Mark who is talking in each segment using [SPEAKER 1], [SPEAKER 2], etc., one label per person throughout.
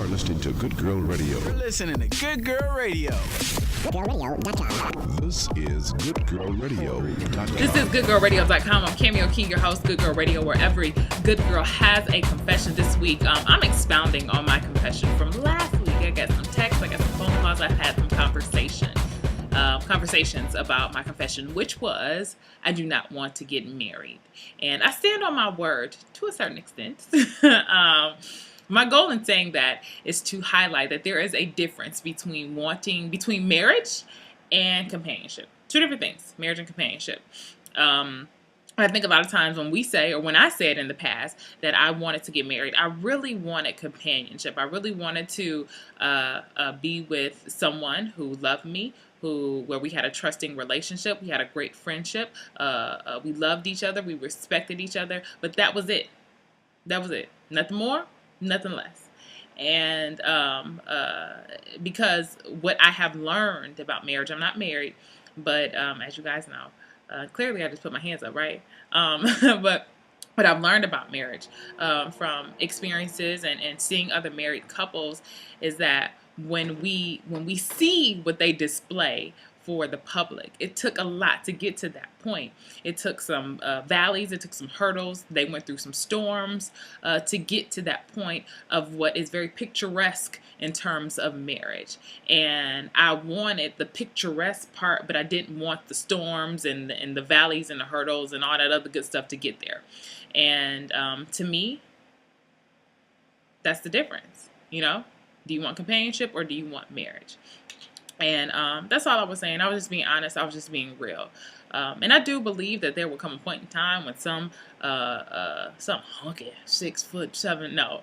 [SPEAKER 1] are listening to Good Girl Radio.
[SPEAKER 2] You're listening to Good Girl Radio.
[SPEAKER 3] GoodGirlRadio.com.
[SPEAKER 1] This is GoodGirlRadio.com.
[SPEAKER 4] This is GoodGirlRadio.com. I'm Cameo King, your host, Good Girl Radio, where every good girl has a confession. This week, I'm expounding on my confession from last week. I got some texts, I got some phone calls, I've had some conversations about my confession, which was, I do not want to get married. And I stand on my word to a certain extent. My goal in saying that is to highlight that there is a difference between marriage and companionship. Two different things, marriage and companionship. I think a lot of times when we say, or when I said in the past that I wanted to get married, I really wanted companionship. I really wanted to be with someone who loved me, where we had a trusting relationship, we had a great friendship, we loved each other, we respected each other, but that was it. That was it. Nothing more, nothing less. And because what I have learned about marriage, I'm not married, but as you guys know, clearly I just put my hands up, right? But what I've learned about marriage from experiences and seeing other married couples is that when we see what they display for the public, it took a lot to get to that point. It took some valleys, it took some hurdles, they went through some storms to get to that point of what is very picturesque in terms of marriage. And I wanted the picturesque part, but I didn't want the storms and the valleys and the hurdles and all that other good stuff to get there. And to me, that's the difference, you know? Do you want companionship or do you want marriage? And that's all I was saying. I was just being honest. I was just being real. And I do believe that there will come a point in time when some hunky 6'7", no.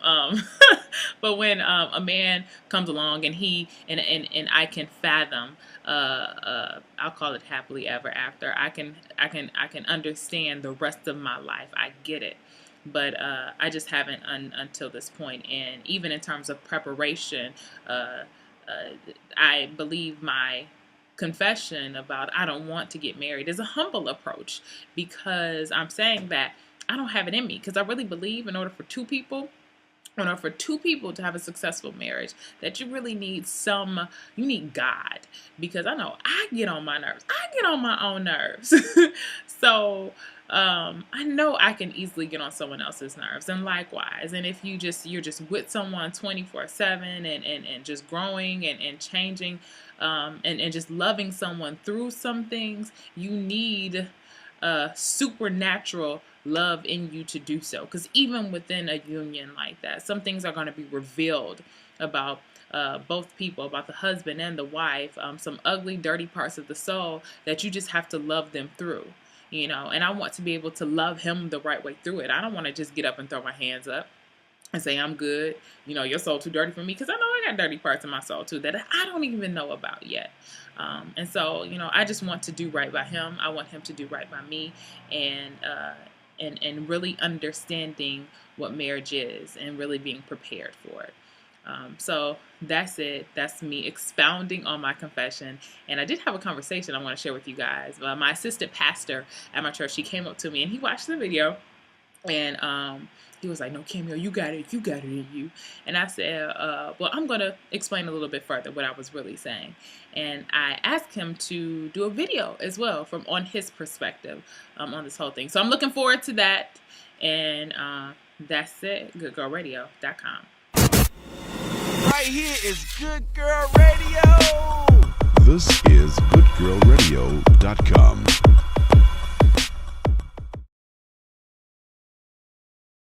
[SPEAKER 4] But when a man comes along and and I can fathom, I'll call it happily ever after. I can understand the rest of my life. I get it. But I just haven't until this point. And even in terms of preparation, I believe my confession about I don't want to get married is a humble approach, because I'm saying that I don't have it in me, because I really believe in order for two people to have a successful marriage, that you really need you need God, because I know I get on my nerves. I get on my own nerves. So I know I can easily get on someone else's nerves, and likewise. And if you're just with someone 24/7 and just growing and changing and just loving someone through some things, you need supernatural love in you to do so. Because even within a union like that, some things are going to be revealed about both people, about the husband and the wife, some ugly, dirty parts of the soul that you just have to love them through. You know, and I want to be able to love him the right way through it. I don't want to just get up and throw my hands up and say, I'm good. You know, your soul too dirty for me, because I know I got dirty parts in my soul too that I don't even know about yet. And so, you know, I just want to do right by him. I want him to do right by me, and really understanding what marriage is and really being prepared for it. So that's it. That's me expounding on my confession. And I did have a conversation I want to share with you guys. My assistant pastor at my church, he came up to me and he watched the video, and he was like, "No, Cameo, you got it in you." And I said, well, I'm going to explain a little bit further what I was really saying. And I asked him to do a video as well on his perspective on this whole thing. So I'm looking forward to that. And that's it. GoodGirlRadio.com.
[SPEAKER 2] Right here is Good Girl Radio.
[SPEAKER 1] This is GoodGirlRadio.com.